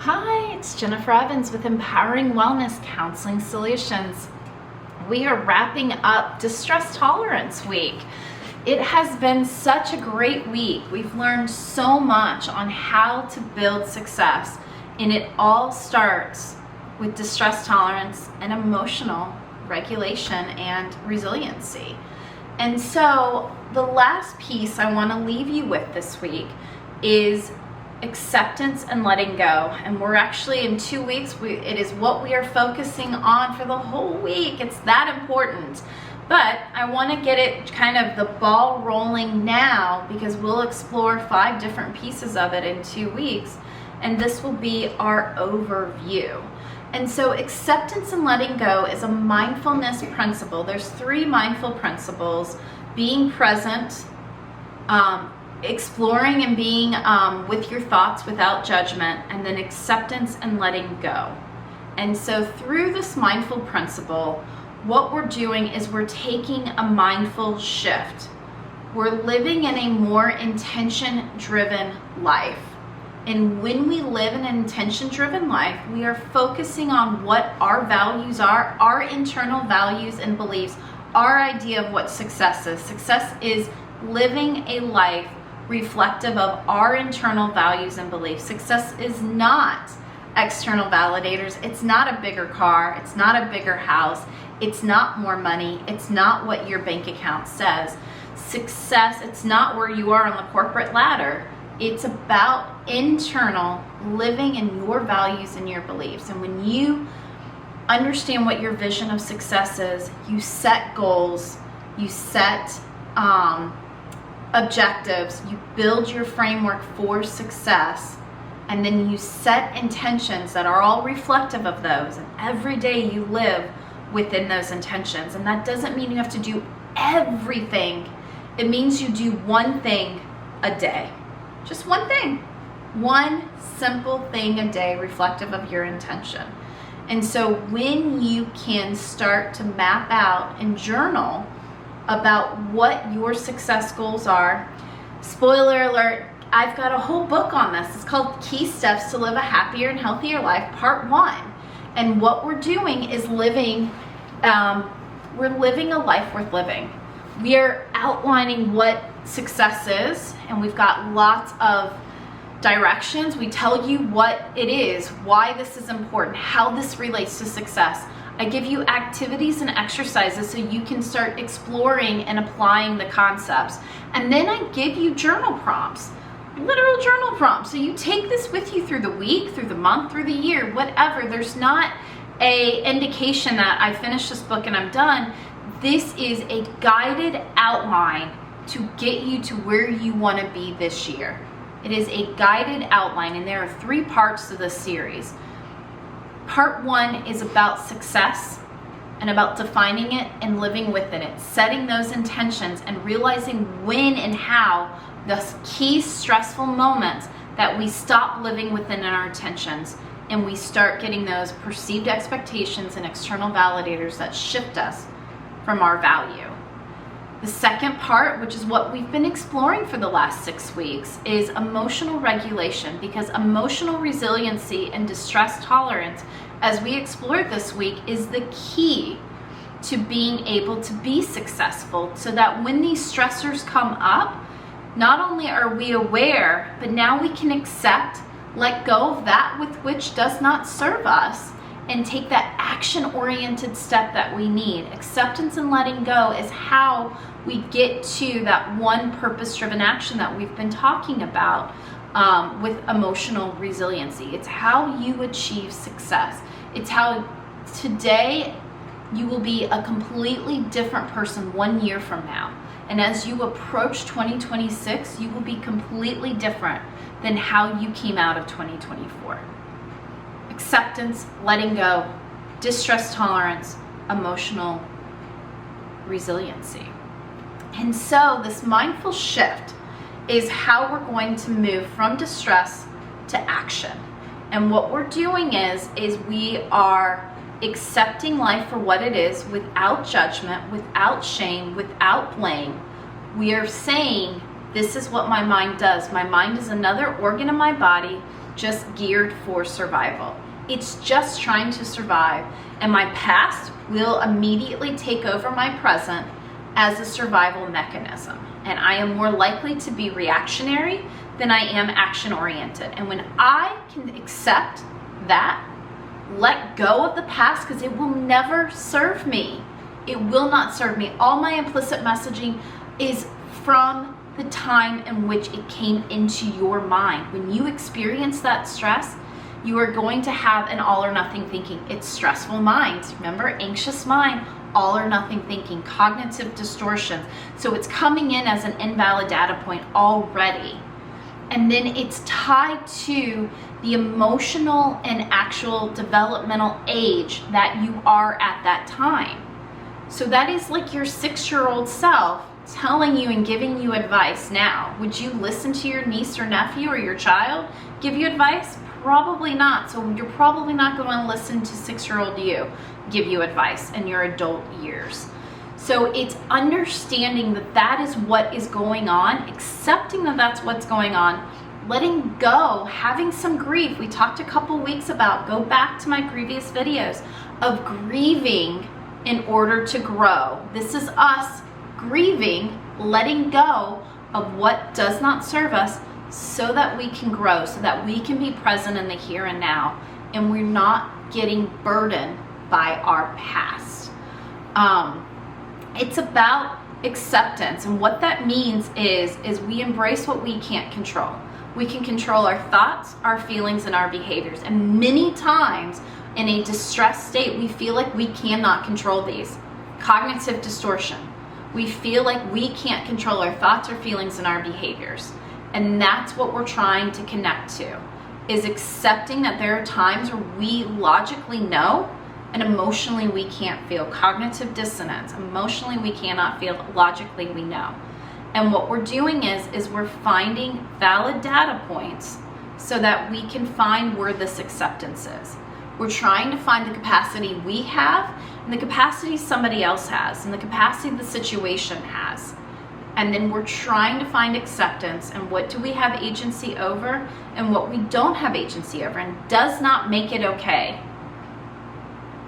Hi, it's Jennifer Evans with Empowering Wellness Counseling Solutions. We are wrapping up Distress Tolerance Week. It has been such a great week. We've learned so much on how to build success, and it all starts with distress tolerance and emotional regulation and resiliency. And so the last piece I want to leave you with this week is acceptance and letting go. And we're actually in 2 weeks, it is what we are focusing on for the whole week. It's that important. But I want to get it kind of the ball rolling now, because we'll explore 5 different pieces of it in 2 weeks. And this will be our overview. And so acceptance and letting go is a mindfulness principle. There's 3 mindful principles: being present, exploring and being with your thoughts without judgment, and then acceptance and letting go. And so through this mindful principle, what we're doing is we're taking a mindful shift. We're living in a more intention-driven life. And when we live in an intention-driven life, we are focusing on what our values are, our internal values and beliefs, our idea of what success is. Success is living a life reflective of our internal values and beliefs. Success is not external validators. It's not a bigger car. It's not a bigger house. It's not more money. It's not what your bank account says. Success, it's not where you are on the corporate ladder. It's about internal living in your values and your beliefs. And when you understand what your vision of success is, you set goals, you set objectives, you build your framework for success, and then you set intentions that are all reflective of those. And every day you live within those intentions. And that doesn't mean you have to do everything. It means you do one thing a day. Just one thing. One simple thing a day reflective of your intention. And so when you can start to map out and journal about what your success goals are. Spoiler alert, I've got a whole book on this. It's called Key Steps to Live a Happier and Healthier Life, Part 1. And what we're doing is living a life worth living. We are outlining what success is, and we've got lots of directions. We tell you what it is, why this is important, how this relates to success. I give you activities and exercises so you can start exploring and applying the concepts. And then I give you journal prompts, literal journal prompts. So you take this with you through the week, through the month, through the year, whatever. There's not a indication that I finished this book and I'm done. This is a guided outline to get you to where you want to be this year. It is a guided outline, and there are 3 parts to this series. Part 1 is about success and about defining it and living within it, setting those intentions and realizing when and how the key stressful moments that we stop living within our intentions and we start getting those perceived expectations and external validators that shift us from our value. The second part, which is what we've been exploring for the last 6 weeks, is emotional regulation, because emotional resiliency and distress tolerance, as we explored this week, is the key to being able to be successful, so that when these stressors come up, not only are we aware, but now we can accept, let go of that with which does not serve us, and take that action-oriented step that we need. Acceptance and letting go is how we get to that one purpose-driven action that we've been talking about with emotional resiliency. It's how you achieve success. It's how today you will be a completely different person 1 year from now. And as you approach 2026, you will be completely different than how you came out of 2024. Acceptance, letting go, distress tolerance, emotional resiliency. And so this mindful shift is how we're going to move from distress to action. And what we're doing is we are accepting life for what it is without judgment, without shame, without blame. We are saying, this is what my mind does. My mind is another organ in my body. just geared for survival. It's just trying to survive, and my past will immediately take over my present as a survival mechanism. And I am more likely to be reactionary than I am action-oriented. And when I can accept that, let go of the past, because it will never serve me. It will not serve me. All my implicit messaging is from the time in which it came into your mind. When you experience that stress, you are going to have an all or nothing thinking. It's stressful mind. Remember, anxious mind, all or nothing thinking, cognitive distortions. So it's coming in as an invalid data point already. And then it's tied to the emotional and actual developmental age that you are at that time. So that is like your 6-year-old self telling you and giving you advice now. Would you listen to your niece or nephew or your child give you advice? Probably not. So you're probably not going to listen to 6-year-old you give you advice in your adult years. So it's understanding that that is what is going on, accepting that that's what's going on, letting go, having some grief. We talked a couple weeks about, go back to my previous videos, of grieving in order to grow. This is us grieving, letting go of what does not serve us so that we can grow, so that we can be present in the here and now, and we're not getting burdened by our past. It's about acceptance, and what that means is we embrace what we can't control. We can control our thoughts, our feelings, and our behaviors. And many times in a distressed state, we feel like we cannot control these. Cognitive distortion. We feel like we can't control our thoughts, our feelings, and our behaviors. And that's what we're trying to connect to, is accepting that there are times where we logically know and emotionally we can't feel. Cognitive dissonance. Emotionally we cannot feel, logically we know. And what we're doing is we're finding valid data points so that we can find where this acceptance is. We're trying to find the capacity we have and the capacity somebody else has and the capacity the situation has. And then we're trying to find acceptance and what do we have agency over and what we don't have agency over, and does not make it okay.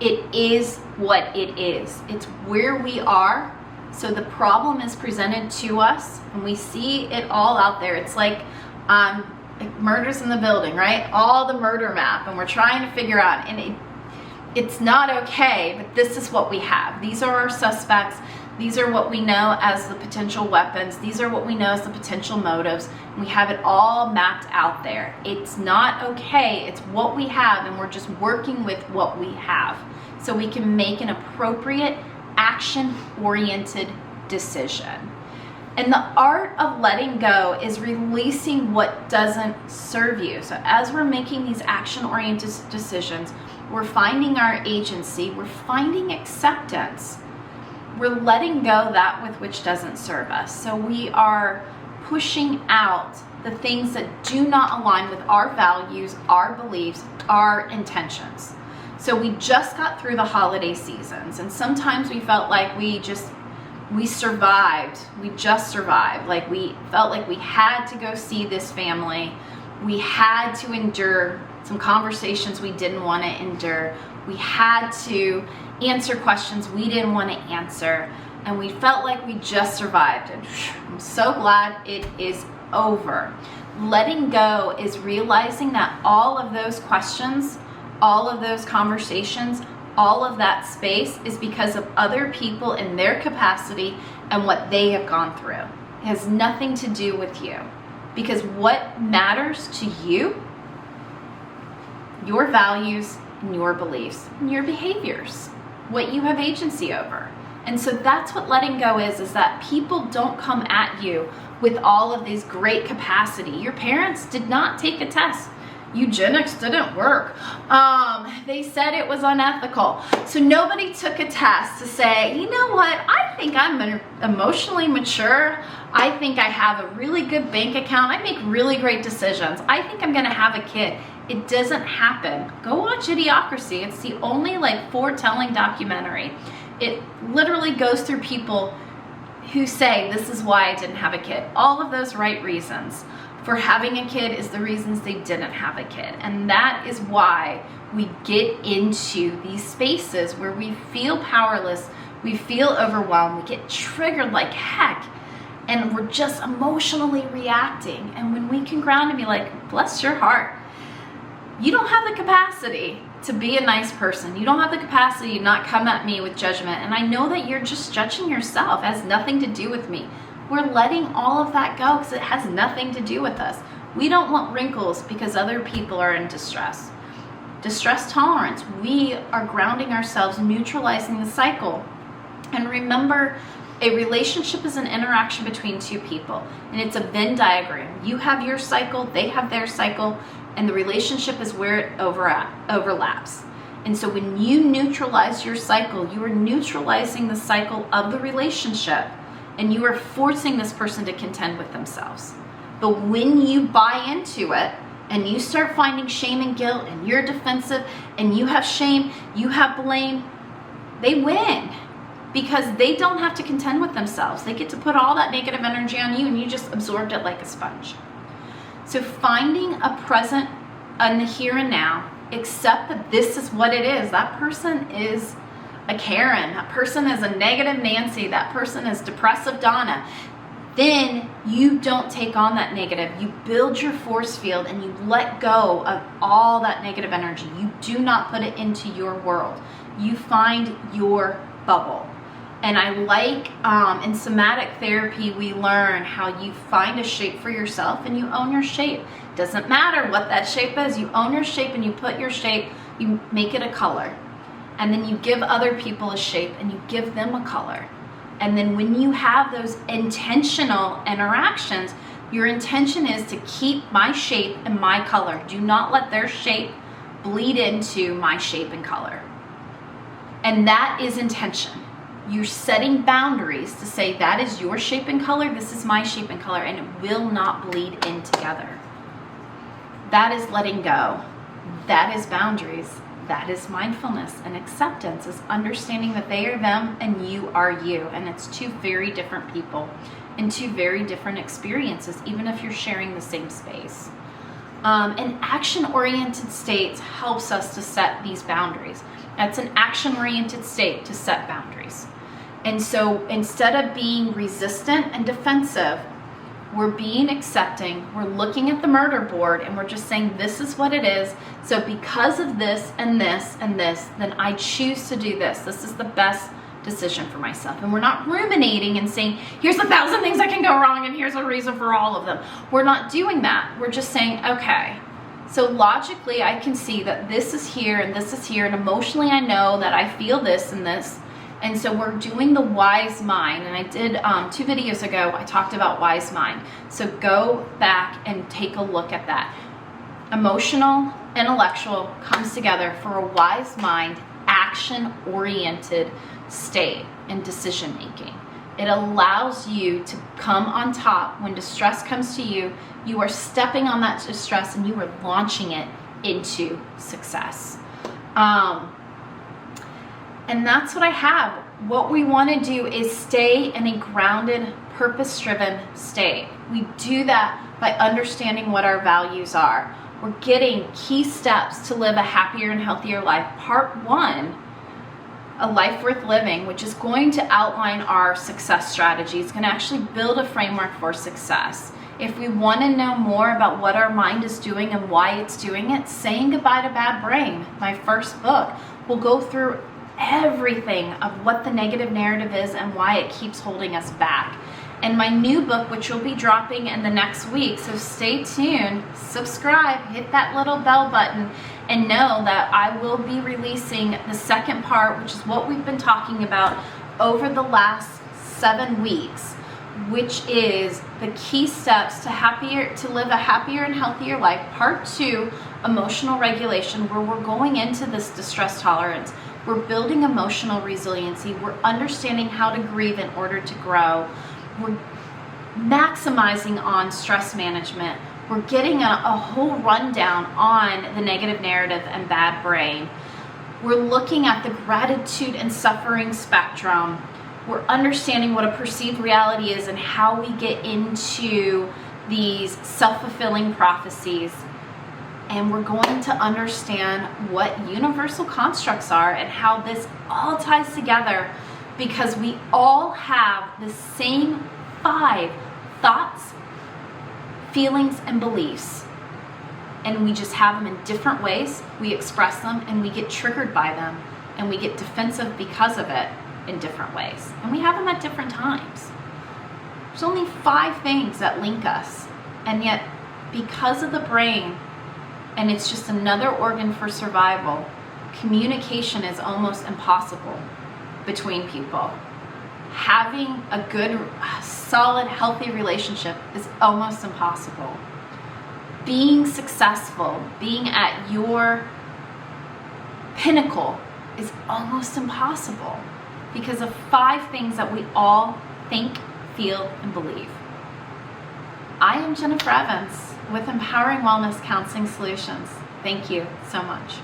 It is what it is. It's where we are. So the problem is presented to us and we see it all out there. It's like murders in the building, right? All the murder map, and we're trying to figure out, and it's not okay, but this is what we have. These are our suspects. These are what we know as the potential weapons. These are what we know as the potential motives. We have it all mapped out there. It's not okay. It's what we have, and we're just working with what we have so we can make an appropriate action-oriented decision. And the art of letting go is releasing what doesn't serve you. So as we're making these action-oriented decisions, we're finding our agency, we're finding acceptance. We're letting go that with which doesn't serve us. So we are pushing out the things that do not align with our values, our beliefs, our intentions. So we just got through the holiday seasons, and sometimes we felt like we survived. We just survived. Like we felt like we had to go see this family. We had to endure some conversations we didn't want to endure. We had to answer questions we didn't want to answer, and we felt like we just survived. And I'm so glad it is over. Letting go is realizing that all of those questions, all of those conversations, all of that space is because of other people in their capacity and what they have gone through. It has nothing to do with you, because what matters to you, your values and your beliefs and your behaviors, what you have agency over. And so that's what letting go is that people don't come at you with all of these great capacity. Your parents did not take a test. Eugenics didn't work. They said it was unethical. So nobody took a test to say, you know what, I think I'm emotionally mature. I think I have a really good bank account. I make really great decisions. I think I'm gonna have a kid. It doesn't happen. Go watch Idiocracy. It's the only foretelling documentary. It literally goes through people who say, this is why I didn't have a kid. All of those right reasons for having a kid is the reasons they didn't have a kid. And that is why we get into these spaces where we feel powerless, we feel overwhelmed, we get triggered like heck, and we're just emotionally reacting. And when we can ground and be like, bless your heart, you don't have the capacity to be a nice person. You don't have the capacity to not come at me with judgment. And I know that you're just judging yourself. It has nothing to do with me. We're letting all of that go because it has nothing to do with us. We don't want wrinkles because other people are in distress. Distress tolerance. We are grounding ourselves, neutralizing the cycle. And remember, a relationship is an interaction between two people, and it's a Venn diagram. You have your cycle, they have their cycle, and the relationship is where it overlaps. And so when you neutralize your cycle, you are neutralizing the cycle of the relationship, and you are forcing this person to contend with themselves. But when you buy into it, and you start finding shame and guilt, and you're defensive, and you have shame, you have blame, they win. Because they don't have to contend with themselves. They get to put all that negative energy on you, and you just absorbed it like a sponge. So finding a present in the here and now, accept that this is what it is. That person is a Karen. That person is a negative Nancy. That person is depressive Donna. Then you don't take on that negative. You build your force field and you let go of all that negative energy. You do not put it into your world. You find your bubble. And I like, in somatic therapy, we learn how you find a shape for yourself and you own your shape. Doesn't matter what that shape is, you own your shape and you put your shape, you make it a color. And then you give other people a shape and you give them a color. And then when you have those intentional interactions, your intention is to keep my shape and my color. Do not let their shape bleed into my shape and color. And that is intention. You're setting boundaries to say that is your shape and color, this is my shape and color, and it will not bleed in together. That is letting go. That is boundaries. That is mindfulness. And acceptance is understanding that they are them and you are you. And it's two very different people and two very different experiences, even if you're sharing the same space. And action-oriented states helps us to set these boundaries. That's an action-oriented state, to set boundaries. And so instead of being resistant and defensive, we're being accepting, we're looking at the murder board, and we're just saying, this is what it is. So because of this and this and this, then I choose to do this. This is the best decision for myself. And we're not ruminating and saying, here's 1,000 things that can go wrong and here's a reason for all of them. We're not doing that. We're just saying, okay, so logically I can see that this is here and this is here, and emotionally I know that I feel this and this. And so we're doing the wise mind. And I did 2 videos ago, I talked about wise mind. So go back and take a look at that. Emotional, intellectual comes together for a wise mind, action-oriented state and decision making. It allows you to come on top. When distress comes to you, you are stepping on that distress and you are launching it into success. And that's what I have. What we want to do is stay in a grounded, purpose-driven state. We do that by understanding what our values are. We're getting key steps to live a happier and healthier life. Part 1, A Life Worth Living, which is going to outline our success strategy. It's going to actually build a framework for success. If we want to know more about what our mind is doing and why it's doing it, Saying Goodbye to Bad Brain, my first book, will go through everything of what the negative narrative is and why it keeps holding us back. And my new book, which will be dropping in the next week, so stay tuned, subscribe, hit that little bell button, and know that I will be releasing the second part, which is what we've been talking about over the last 7 weeks, which is the key steps to live a happier and healthier life. Part 2, emotional regulation, where we're going into this distress tolerance. We're building emotional resiliency. We're understanding how to grieve in order to grow. We're maximizing on stress management. We're getting a whole rundown on the negative narrative and bad brain. We're looking at the gratitude and suffering spectrum. We're understanding what a perceived reality is and how we get into these self-fulfilling prophecies, and we're going to understand what universal constructs are and how this all ties together, because we all have the same 5 thoughts, feelings, and beliefs. And we just have them in different ways. We express them and we get triggered by them and we get defensive because of it in different ways. And we have them at different times. There's only 5 things that link us. And yet, because of the brain, and it's just another organ for survival, communication is almost impossible between people. Having a good, solid, healthy relationship is almost impossible. Being successful, being at your pinnacle is almost impossible because of 5 things that we all think, feel, and believe. I am Jennifer Evans with Empowering Wellness Counseling Solutions. Thank you so much.